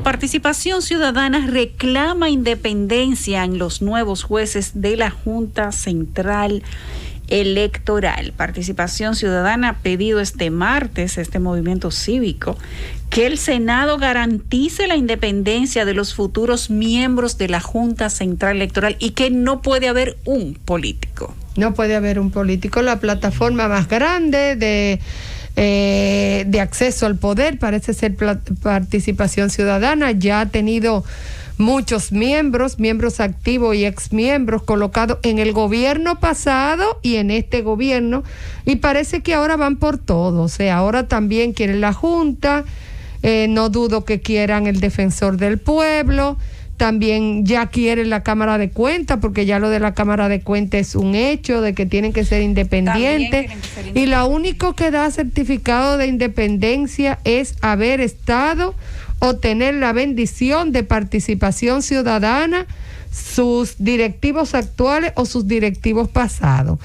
Participación Ciudadana reclama independencia en los nuevos jueces de la Junta Central Electoral. Participación Ciudadana ha pedido este martes, este movimiento cívico, que el Senado garantice la independencia de los futuros miembros de la Junta Central Electoral y que no puede haber un político. No puede haber un político. La plataforma más grande de acceso al poder parece ser Participación Ciudadana. Ya ha tenido muchos miembros activos y exmiembros colocados en el gobierno pasado y en este gobierno, y parece que ahora van por todo. O sea, ahora también quieren la Junta, no dudo que quieran el defensor del pueblo, también ya quieren la Cámara de Cuentas, porque ya lo de la Cámara de Cuentas es un hecho de que tienen que ser independientes, y lo único que da certificado de independencia es haber estado o tener la bendición de Participación Ciudadana, sus directivos actuales o sus directivos pasados.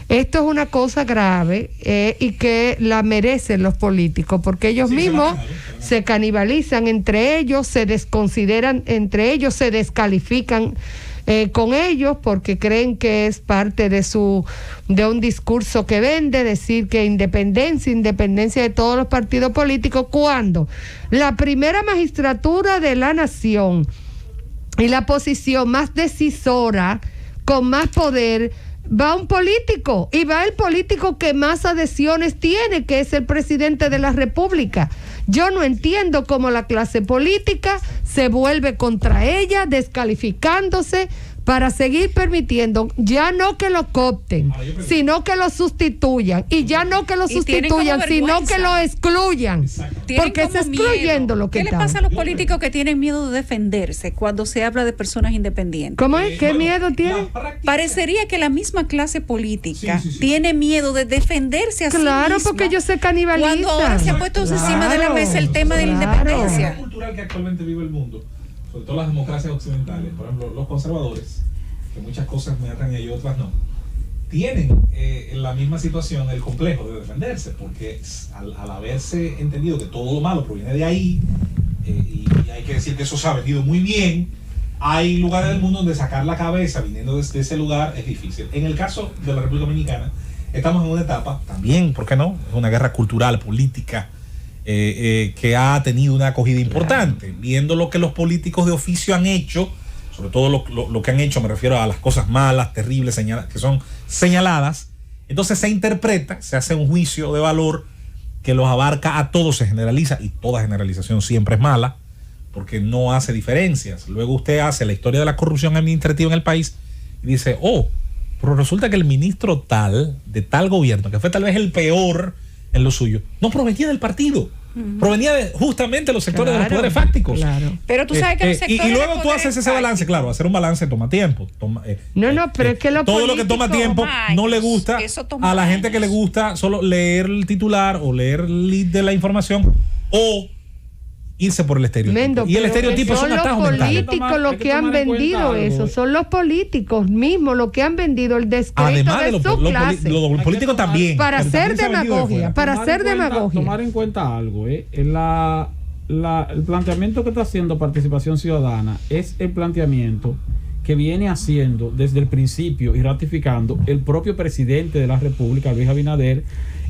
Esto es una cosa grave y que la merecen los políticos, porque ellos mismos se canibalizan entre ellos, se desconsideran entre ellos, se descalifican con ellos porque creen que es parte de un discurso que vende, decir que independencia de todos los partidos políticos, cuando la primera magistratura de la nación y la posición más decisora, con más poder, va un político, y va el político que más adhesiones tiene, que es el presidente de la República. Yo no entiendo cómo la clase política se vuelve contra ella, descalificándose para seguir permitiendo, ya no que lo coopten, sino que lo sustituyan, y ya no que lo sustituyan, sino que lo excluyan, porque es excluyendo lo que ¿Qué le pasa a los políticos que tienen miedo de defenderse cuando se habla de personas independientes? ¿Cómo es? ¿Qué miedo tienen? Parecería que la misma clase política tiene miedo de defenderse a sí misma. Claro, porque ellos se canibalizan. Cuando ahora se ha puesto encima de la mesa el tema de la independencia. La cultural que actualmente vive el mundo, sobre todo las democracias occidentales, por ejemplo, los conservadores, que muchas cosas me atan y otras no, tienen en la misma situación el complejo de defenderse, porque al haberse entendido que todo lo malo proviene de ahí, y hay que decir que eso se ha vendido muy bien, hay lugares del mundo donde sacar la cabeza viniendo desde ese lugar es difícil. En el caso de la República Dominicana, estamos en una etapa también, ¿por qué no? Es una guerra cultural, política, que ha tenido una acogida importante, viendo lo que los políticos de oficio han hecho, sobre todo lo que han hecho, me refiero a las cosas malas, terribles, que son señaladas. Entonces se interpreta, se hace un juicio de valor que los abarca a todos, se generaliza, y toda generalización siempre es mala, porque no hace diferencias. Luego usted hace la historia de la corrupción administrativa en el país y dice, pero resulta que el ministro tal, de tal gobierno, que fue tal vez el peor en lo suyo, no provenía del partido, provenía justamente de los sectores de los poderes fácticos. Pero tú sabes que los sectores y luego tú haces ese balance, claro, hacer un balance toma tiempo. Pero es que todo lo que toma tiempo no le gusta a la gente que le gusta solo leer el titular o leer el lead de la información o irse por el estereotipo. Y el estereotipo es un atajo mental. Son los políticos los que han vendido eso, son los políticos mismos los que han vendido el descrédito de su clase. Los políticos también. Para hacer demagogia, Tomar en cuenta algo, el planteamiento que está haciendo Participación Ciudadana es el planteamiento que viene haciendo desde el principio y ratificando el propio presidente de la República, Luis Abinader,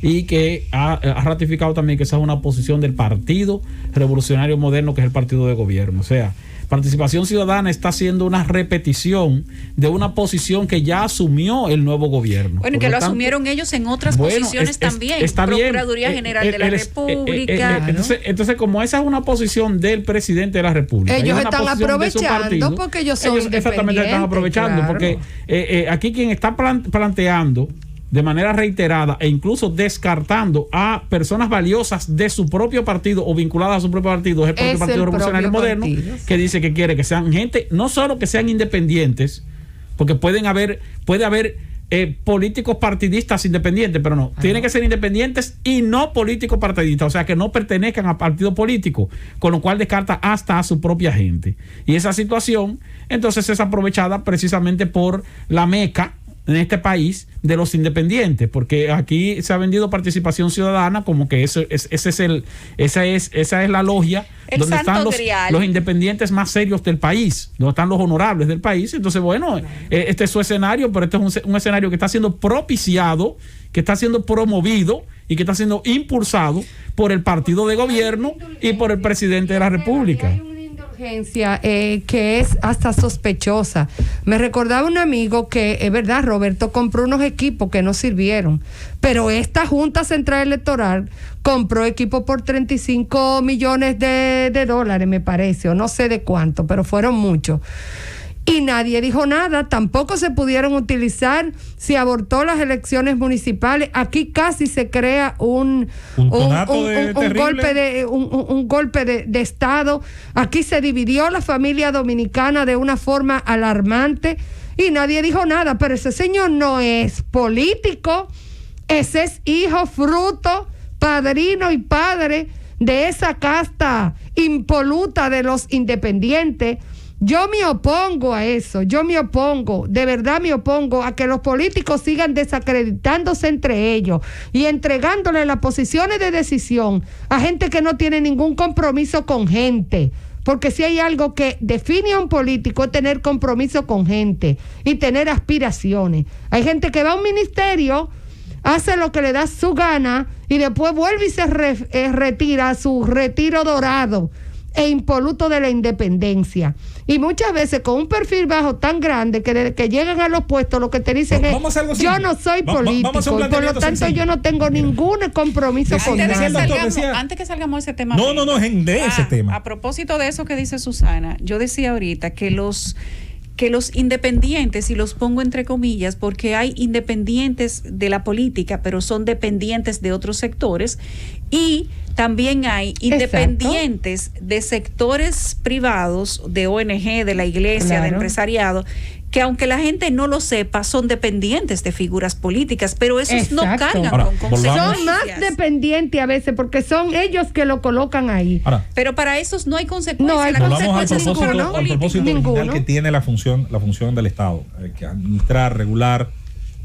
y que ha ratificado también que esa es una posición del Partido Revolucionario Moderno, que es el partido de gobierno. O sea, Participación Ciudadana está haciendo una repetición de una posición que ya asumió el nuevo gobierno. Bueno, y que lo asumieron ellos en otras posiciones también. Está Procuraduría bien, General de la República. Entonces, como esa es una posición del presidente de la República, ellos están aprovechando porque ellos son independientes. Exactamente, están aprovechando, porque aquí quien está planteando de manera reiterada e incluso descartando a personas valiosas de su propio partido o vinculadas a su propio partido, es el propio Partido Revolucionario Moderno, que dice que quiere que sean gente, no solo que sean independientes, porque puede haber políticos partidistas independientes, pero no, tienen que ser independientes y no políticos partidistas, o sea, que no pertenezcan a partido político, con lo cual descarta hasta a su propia gente. Y esa situación, entonces, es aprovechada precisamente por la Meca en este país de los independientes, porque aquí se ha vendido participación ciudadana como que esa es la logia donde están los independientes más serios del país, donde están los honorables del país. Entonces, bueno, este es su escenario, pero este es un escenario que está siendo propiciado, que está siendo promovido y que está siendo impulsado por el partido de gobierno y por el presidente de la República. Que es hasta sospechosa. Me recordaba un amigo que, es verdad, Roberto compró unos equipos que no sirvieron, pero esta Junta Central Electoral compró equipos por 35 millones de dólares, me parece, o no sé de cuánto, pero fueron muchos. Y nadie dijo nada, tampoco se pudieron utilizar, se abortó las elecciones municipales. Aquí casi se crea un golpe de Estado. Aquí se dividió la familia dominicana de una forma alarmante y nadie dijo nada, pero ese señor no es político, ese es hijo, fruto, padrino y padre de esa casta impoluta de los independientes. Yo me opongo a eso, de verdad me opongo a que los políticos sigan desacreditándose entre ellos y entregándole las posiciones de decisión a gente que no tiene ningún compromiso con gente. Porque si hay algo que define a un político es tener compromiso con gente y tener aspiraciones. Hay gente que va a un ministerio, hace lo que le da su gana y después vuelve y se retira a su retiro dorado e impoluto de la independencia. Y muchas veces con un perfil bajo tan grande que desde que llegan a los puestos lo que te dicen es: yo no soy político, y por lo tanto yo no tengo ningún compromiso con nadie. Antes que salgamos de ese tema. Ese tema. A propósito de eso que dice Susana, yo decía ahorita que los independientes, y los pongo entre comillas, porque hay independientes de la política, pero son dependientes de otros sectores, y también hay independientes de sectores privados, de ONG, de la iglesia, de empresariado, que aunque la gente no lo sepa, son dependientes de figuras políticas, pero esos no cargan con consecuencias. Son más dependientes a veces porque son ellos que lo colocan ahí. Pero para esos no hay consecuencias. No hay consecuencias al propósito original que tiene la función del Estado, que administrar, regular,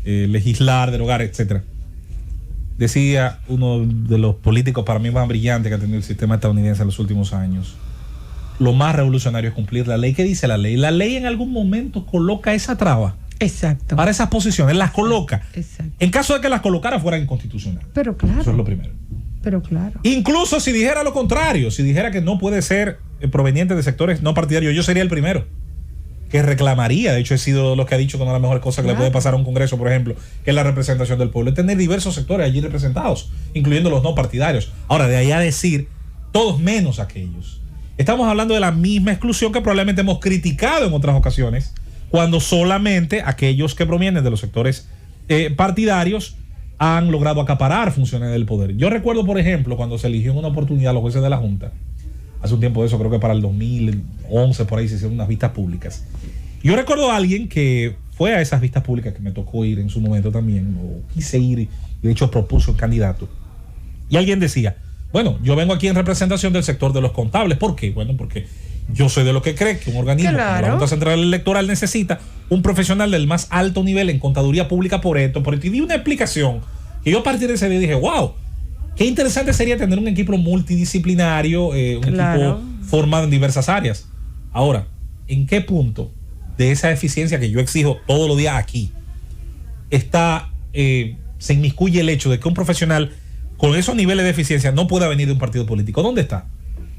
legislar, derogar, etcétera. Decía uno de los políticos para mí más brillantes que ha tenido el sistema estadounidense en los últimos años: lo más revolucionario es cumplir la ley. ¿Qué dice la ley? La ley en algún momento coloca esa traba. Exacto. Para esas posiciones, las coloca. Exacto. En caso de que las colocara, fuera inconstitucional. Pero claro. Eso es lo primero. Pero claro. Incluso si dijera lo contrario, si dijera que no puede ser proveniente de sectores no partidarios, yo sería el primero que reclamaría. De hecho, he sido lo que ha dicho que una de las mejores cosas que le puede pasar a un congreso, por ejemplo, que es la representación del pueblo, es tener diversos sectores allí representados, incluyendo los no partidarios. Ahora, de ahí a decir todos menos aquellos, estamos hablando de la misma exclusión que probablemente hemos criticado en otras ocasiones, cuando solamente aquellos que provienen de los sectores partidarios han logrado acaparar funciones del poder. Yo recuerdo, por ejemplo, cuando se eligió en una oportunidad a los jueces de la Junta, hace un tiempo de eso, creo que para el 2011, por ahí se hicieron unas vistas públicas. Yo recuerdo a alguien que fue a esas vistas públicas, que me tocó ir en su momento también, o quise ir, y de hecho propuso un candidato. Y alguien decía: bueno, yo vengo aquí en representación del sector de los contables. ¿Por qué? Bueno, porque yo soy de lo que cree que un organismo como la Junta Central Electoral necesita un profesional del más alto nivel en contaduría pública por esto. Y di una explicación que yo a partir de ese día dije: wow, qué interesante sería tener un equipo multidisciplinario, equipo formado en diversas áreas. Ahora, ¿en qué punto de esa eficiencia que yo exijo todos los días aquí se inmiscuye el hecho de que un profesional con esos niveles de eficiencia no pueda venir de un partido político? ¿Dónde está?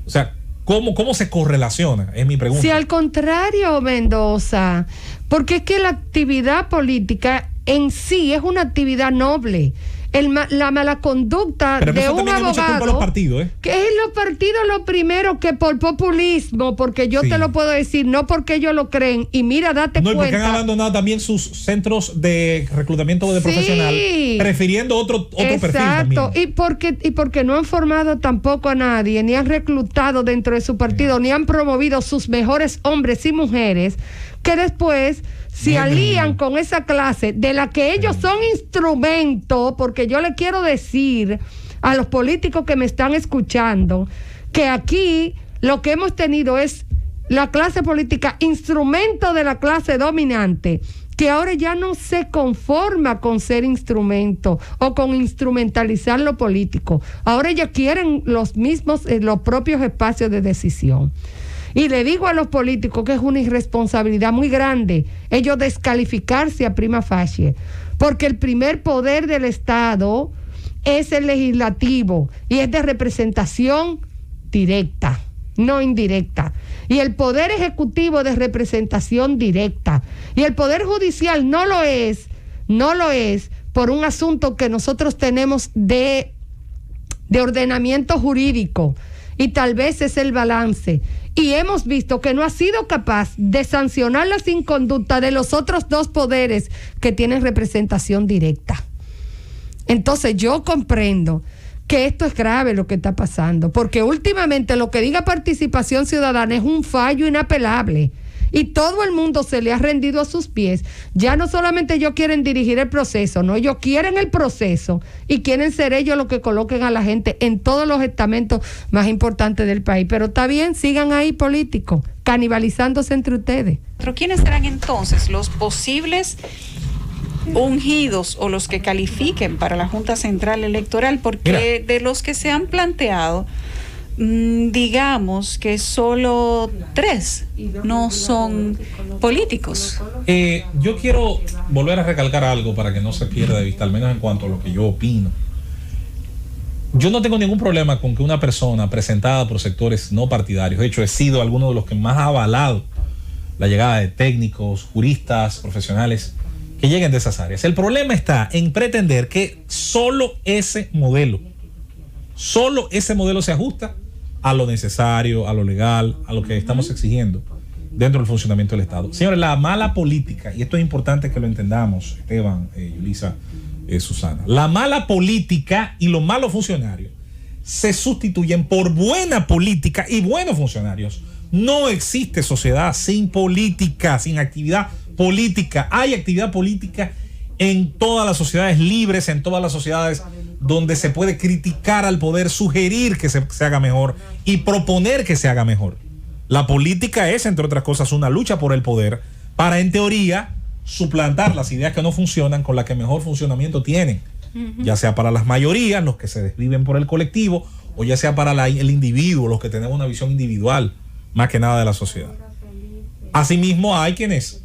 O sea, ¿cómo se correlaciona? Es mi pregunta. Si al contrario, Mendoza, porque es que la actividad política en sí es una actividad noble. La mala conducta de un abogado, los partidos, que es los partidos lo primero que por populismo, porque yo te lo puedo decir, no porque ellos lo creen, y mira, date cuenta. No, y porque han abandonado también sus centros de reclutamiento de profesional, prefiriendo otro perfil también. Y porque no han formado tampoco a nadie, ni han reclutado dentro de su partido, ni han promovido sus mejores hombres y mujeres, que después se alían con esa clase de la que ellos son instrumento. Porque yo le quiero decir a los políticos que me están escuchando que aquí lo que hemos tenido es la clase política instrumento de la clase dominante, que ahora ya no se conforma con ser instrumento o con instrumentalizar lo político. Ahora ya quieren los propios espacios de decisión. Y le digo a los políticos que es una irresponsabilidad muy grande ellos descalificarse a prima facie, porque el primer poder del Estado es el legislativo y es de representación directa, no indirecta. Y el poder ejecutivo de representación directa. Y el poder judicial no lo es por un asunto que nosotros tenemos de ordenamiento jurídico. Y tal vez es el balance. Y hemos visto que no ha sido capaz de sancionar las inconductas de los otros dos poderes que tienen representación directa. Entonces yo comprendo que esto es grave lo que está pasando, porque últimamente lo que diga Participación Ciudadana es un fallo inapelable y todo el mundo se le ha rendido a sus pies. Ya no solamente ellos quieren dirigir el proceso, no, ellos quieren el proceso y quieren ser ellos los que coloquen a la gente en todos los estamentos más importantes del país. Pero está bien, sigan ahí políticos, canibalizándose entre ustedes. ¿Pero quiénes serán entonces los posibles ungidos o los que califiquen para la Junta Central Electoral? Porque de los que se han planteado, digamos que solo 3 no son políticos. Yo quiero volver a recalcar algo para que no se pierda de vista, al menos en cuanto a lo que yo opino. Yo no tengo ningún problema con que una persona presentada por sectores no partidarios, de hecho he sido alguno de los que más ha avalado la llegada de técnicos, juristas, profesionales que lleguen de esas áreas. El problema está en pretender que solo ese modelo se ajusta a lo necesario, a lo legal, a lo que estamos exigiendo dentro del funcionamiento del Estado. Señores, la mala política, y esto es importante que lo entendamos, Esteban, Yulisa, Susana, la mala política y los malos funcionarios se sustituyen por buena política y buenos funcionarios. No existe sociedad sin política, sin actividad política. Hay actividad política en todas las sociedades libres, en todas las sociedades donde se puede criticar al poder, sugerir que se haga mejor y proponer que se haga mejor. La política es, entre otras cosas, una lucha por el poder para, en teoría, suplantar las ideas que no funcionan con las que mejor funcionamiento tienen, ya sea para las mayorías, los que se desviven por el colectivo, o ya sea para el individuo, los que tenemos una visión individual, más que nada de la sociedad. Asimismo, hay quienes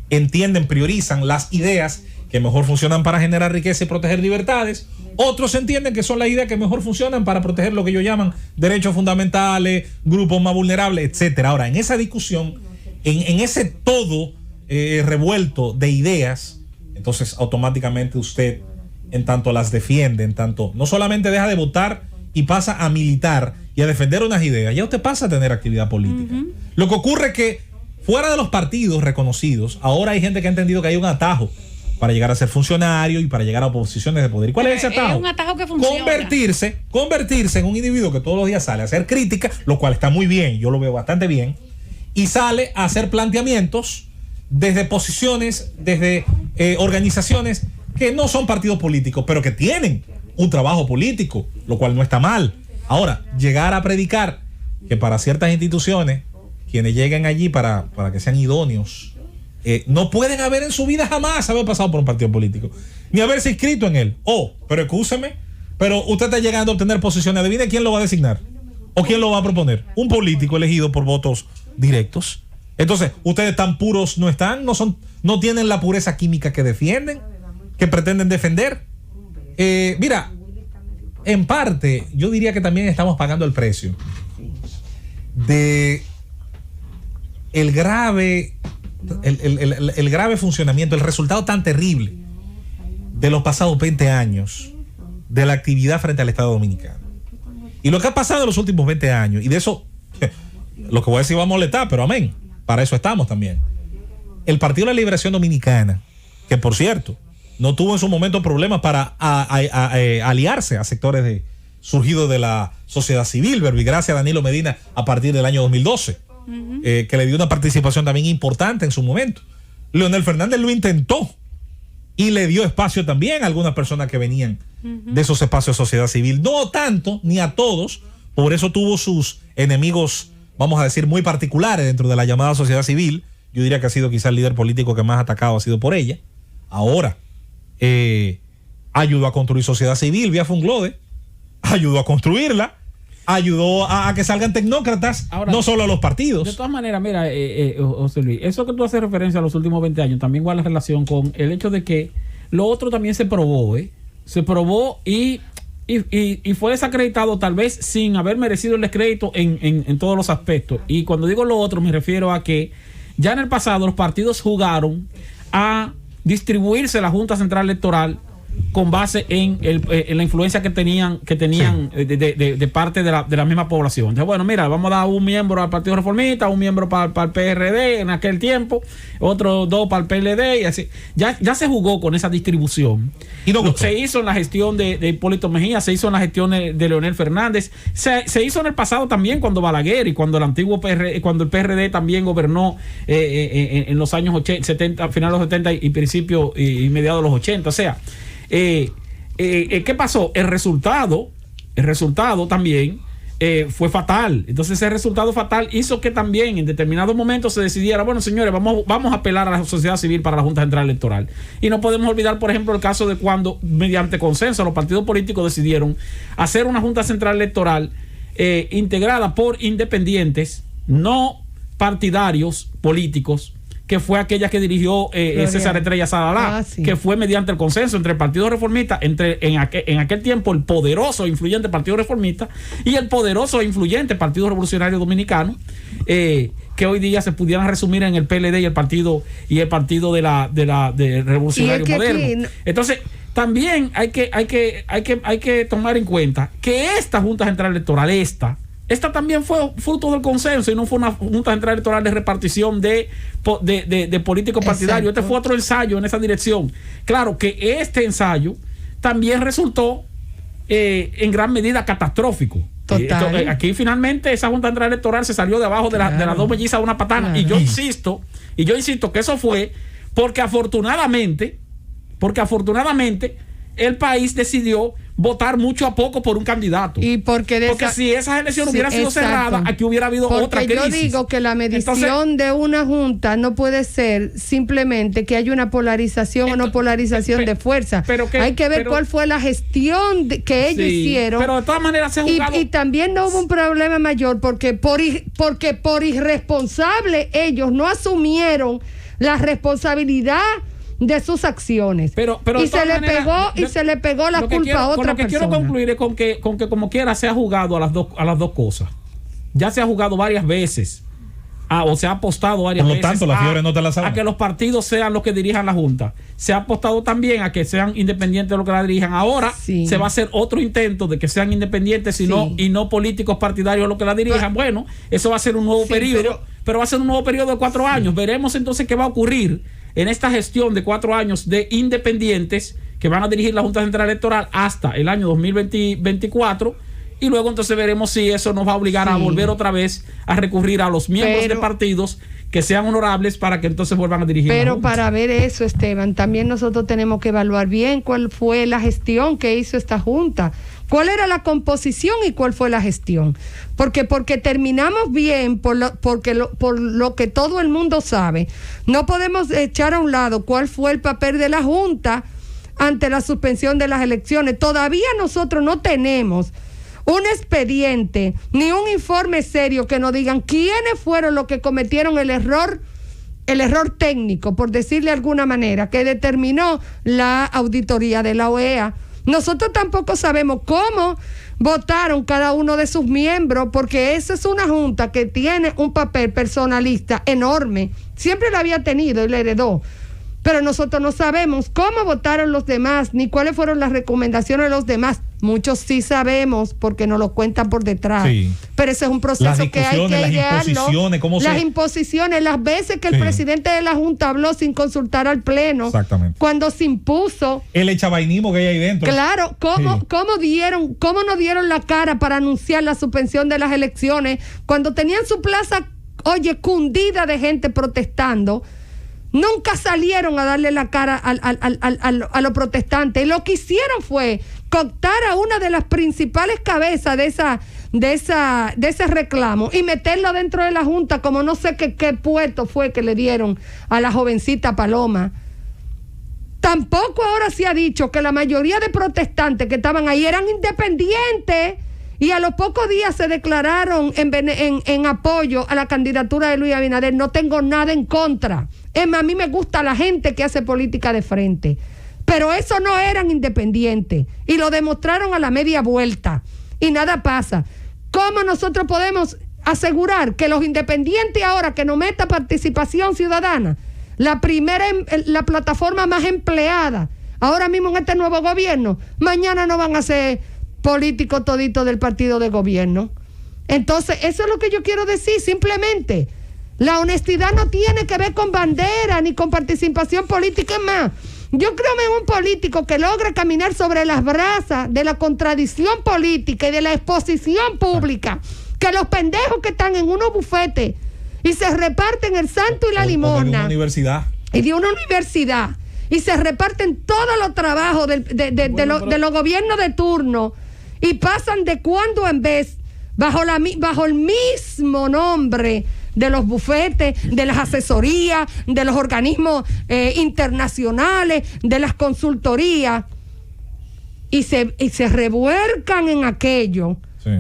entienden, priorizan las ideas que mejor funcionan para generar riqueza y proteger libertades. Otros entienden que son las ideas que mejor funcionan para proteger lo que ellos llaman derechos fundamentales, grupos más vulnerables, etcétera. Ahora, en esa discusión, en ese todo revuelto de ideas, entonces automáticamente usted, en tanto las defiende, en tanto no solamente deja de votar y pasa a militar y a defender unas ideas, ya usted pasa a tener actividad política. Lo que ocurre es que fuera de los partidos reconocidos, ahora hay gente que ha entendido que hay un atajo para llegar a ser funcionario y para llegar a posiciones de poder. ¿Y cuál es ese atajo? Es un atajo que funciona. Convertirse en un individuo que todos los días sale a hacer crítica, lo cual está muy bien, yo lo veo bastante bien, y sale a hacer planteamientos desde posiciones, desde organizaciones que no son partidos políticos, pero que tienen un trabajo político, lo cual no está mal. Ahora, llegar a predicar que para ciertas instituciones, quienes lleguen allí para que sean idóneos, no pueden haber en su vida jamás haber pasado por un partido político, ni haberse inscrito en él. Pero escúcheme, pero usted está llegando a obtener posiciones. ¿Adivine quién lo va a designar? ¿O quién lo va a proponer? Un político elegido por votos directos. Entonces, ustedes tan puros no están, no tienen la pureza química que defienden, que pretenden defender. Mira, en parte, yo diría que también estamos pagando el precio de el grave funcionamiento, el resultado tan terrible de los pasados 20 años de la actividad frente al Estado Dominicano. Y lo que ha pasado en los últimos 20 años, y de eso, lo que voy a decir va a molestar, pero amén, para eso estamos también. El Partido de la Liberación Dominicana, que por cierto, no tuvo en su momento problemas para aliarse a sectores surgidos de la sociedad civil, verbigracia a Danilo Medina a partir del año 2012. Que le dio una participación también importante en su momento. Leonel Fernández lo intentó y le dio espacio también a algunas personas que venían de esos espacios de sociedad civil, no tanto ni a todos, por eso tuvo sus enemigos, vamos a decir, muy particulares dentro de la llamada sociedad civil, Yo diría que ha sido quizá el líder político que más atacado ha sido por ella. Ahora, ayudó a construir sociedad civil vía Funglode, ayudó a construirla, ayudó a que salgan tecnócratas, ahora, no solo a los partidos. De todas maneras, mira, José Luis, eso que tú haces referencia a los últimos 20 años también guarda relación con el hecho de que lo otro también se probó, se probó y fue desacreditado tal vez sin haber merecido el descrédito en todos los aspectos. Y cuando digo lo otro me refiero a que ya en el pasado los partidos jugaron a distribuirse la Junta Central Electoral con base en la influencia que tenían sí, de parte de la misma población. Entonces, bueno, mira, vamos a dar un miembro al Partido Reformista, un miembro para el PRD en aquel tiempo, otros 2 para el PLD y así. Ya se jugó con esa distribución. Y no se hizo en la gestión de Hipólito Mejía, se hizo en la gestión de Leonel Fernández, se hizo en el pasado también cuando Balaguer y cuando el antiguo cuando el PRD también gobernó en los años 70, finales de los 70 y principios y mediados de los 80. O sea, ¿qué pasó? El resultado también fue fatal. Entonces ese resultado fatal hizo que también en determinados momentos se decidiera, bueno, señores, vamos a apelar a la sociedad civil para la Junta Central Electoral. Y no podemos olvidar, por ejemplo, el caso de cuando mediante consenso los partidos políticos decidieron hacer una Junta Central Electoral integrada por independientes no partidarios políticos, que fue aquella que dirigió César Estrella Sadalá, sí, que fue mediante el consenso entre el Partido Reformista, en aquel tiempo el poderoso e influyente Partido Reformista y el poderoso e influyente Partido Revolucionario Dominicano, que hoy día se pudieran resumir en el PLD y el partido de Revolucionario Moderno. Entonces, también hay que tomar en cuenta que esta Junta Central Electoral, esta también fue fruto del consenso y no fue una Junta Central Electoral de repartición de políticos partidarios. Este fue otro ensayo en esa dirección. Claro que este ensayo también resultó en gran medida catastrófico. Aquí finalmente esa Junta Central Electoral se salió de abajo de las dos mellizas de una patana. Claro. Y yo insisto que eso fue porque afortunadamente el país decidió votar mucho a poco por un candidato. Y porque si esas elecciones hubieran sido cerradas, aquí hubiera habido otra crisis. Yo digo que la medición de una junta no puede ser simplemente que haya una polarización o no polarización de fuerza. Hay que ver cuál fue la gestión que ellos hicieron. Pero de todas maneras se ha jugado. Y también no hubo un problema mayor porque por irresponsable ellos no asumieron la responsabilidad de sus acciones. Y se le pegó la culpa a otra persona. Lo que quiero concluir es con que como quiera se ha jugado a las dos cosas. Ya se ha jugado varias veces. O se ha apostado varias veces. Por lo tanto, la fiebre no te la sabe. A que los partidos sean los que dirijan la Junta. Se ha apostado también a que sean independientes de lo que la dirijan. Ahora se va a hacer otro intento de que sean independientes y no políticos partidarios los que la dirijan. Bueno, eso va a ser un nuevo periodo, pero va a ser un nuevo periodo de 4 años. Veremos entonces qué va a ocurrir en esta gestión de 4 años de independientes que van a dirigir la Junta Central Electoral hasta el año 2024 y luego entonces veremos si eso nos va a obligar a volver otra vez a recurrir a los miembros de partidos que sean honorables para que entonces vuelvan a dirigir. Pero para ver eso, Esteban, también nosotros tenemos que evaluar bien cuál fue la gestión que hizo esta Junta. ¿Cuál era la composición y cuál fue la gestión? Porque terminamos bien por lo que todo el mundo sabe. No podemos echar a un lado cuál fue el papel de la Junta ante la suspensión de las elecciones. Todavía nosotros no tenemos un expediente ni un informe serio que nos digan quiénes fueron los que cometieron el error técnico, por decirle de alguna manera, que determinó la auditoría de la OEA. Nosotros tampoco sabemos cómo votaron cada uno de sus miembros, porque esa es una junta que tiene un papel personalista enorme. Siempre la había tenido y la heredó. Pero nosotros no sabemos cómo votaron los demás, ni cuáles fueron las recomendaciones de los demás. Muchos sí sabemos porque nos lo cuentan por detrás. Sí. Pero ese es un proceso que hay que idearlo. Las imposiciones, las veces que el presidente de la Junta habló sin consultar al Pleno. Exactamente. Cuando se impuso. El echabainismo que hay ahí dentro. Claro, cómo nos dieron la cara para anunciar la suspensión de las elecciones cuando tenían su plaza, cundida de gente protestando. Nunca salieron a darle la cara a los protestantes. Lo que hicieron fue cooptar a una de las principales cabezas de de ese reclamo y meterlo dentro de la Junta, como no sé qué puesto fue que le dieron a la jovencita Paloma. Tampoco ahora se ha dicho que la mayoría de protestantes que estaban ahí eran independientes y a los pocos días se declararon en apoyo a la candidatura de Luis Abinader. No tengo nada en contra. Es más, a mí me gusta la gente que hace política de frente. Pero eso no eran independientes y lo demostraron a la media vuelta y nada pasa. ¿Cómo nosotros podemos asegurar que los independientes ahora que nos meta Participación Ciudadana, la plataforma más empleada ahora mismo en este nuevo gobierno, mañana no van a ser políticos toditos del partido de gobierno? Entonces, eso es lo que yo quiero decir, simplemente. La honestidad no tiene que ver con bandera ni con participación política. Es más, yo creo en un político que logra caminar sobre las brasas de la contradicción política y de la exposición pública, que los pendejos que están en unos bufetes y se reparten el santo y la limosna. De una universidad. Y de una universidad. Y se reparten todos los trabajos de los gobiernos de turno y pasan de cuando en vez bajo el mismo nombre de los bufetes, de las asesorías, de los organismos internacionales, de las consultorías, y se revuelcan en aquello. Sí.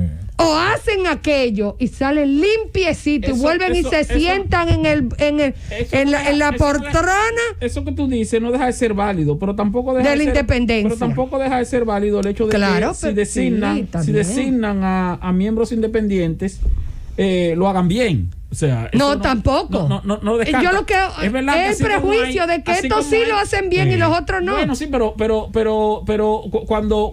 O hacen aquello y salen limpiecitos y vuelven y se sientan en la poltrona. Eso que tú dices no deja de ser válido, pero tampoco deja de la independencia. Pero tampoco deja de ser válido el hecho de que si designan a miembros independientes, lo hagan bien. O sea, tampoco. No descarta. Yo lo que es el prejuicio de que estos sí lo hacen bien y los otros no. Bueno, sí, pero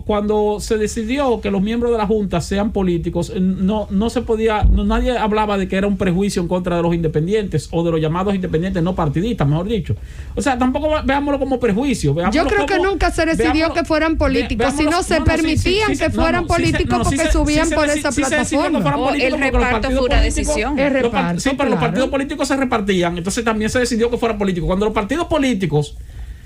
cuando se decidió que los miembros de la Junta sean políticos, no se podía, nadie hablaba de que era un prejuicio en contra de los independientes o de los llamados independientes no partidistas, mejor dicho. O sea, tampoco veámoslo como prejuicio. Yo creo que nunca se decidió que fueran políticos, sino se permitían que fueran políticos porque subían por esa plataforma. El reparto fue una decisión. Sí, pero los partidos políticos se repartían, entonces también se decidió que fueran políticos. Cuando los partidos políticos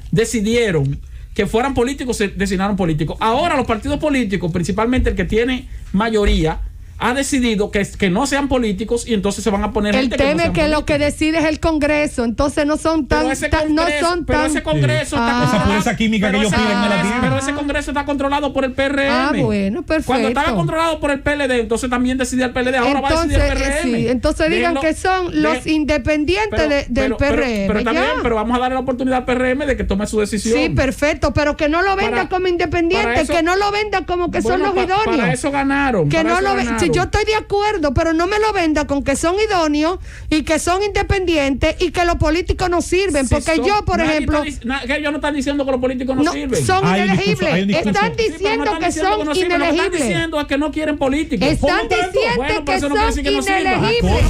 decidieron que fueran políticos, se designaron políticos. Ahora los partidos políticos, principalmente el que tiene mayoría, ha decidido que no sean políticos y entonces se van a poner... El tema es que lo que decide es el Congreso, entonces no son tan... Pero ese Congreso está controlado... Esa química que ellos piden no la tienen. Pero ese Congreso está controlado por el PRM. Ah, bueno, perfecto. Cuando estaba controlado por el PLD, entonces también decidía el PLD, ahora va a decidir el PRM. Sí, entonces digan que son los independientes del PRM. Pero también, pero vamos a darle la oportunidad al PRM de que tome su decisión. Sí, perfecto, pero que no lo venda como independiente, que no lo venda como que son los idóneos. Para eso ganaron. Que no lo yo estoy de acuerdo, pero no me lo venda con que son idóneos y que son independientes y que los políticos no sirven, porque yo, por ejemplo... Ellos no están diciendo que los políticos no sirven. Son inelegibles. Están diciendo que son inelegibles. Están diciendo que no quieren políticos. Están diciendo que son inelegibles.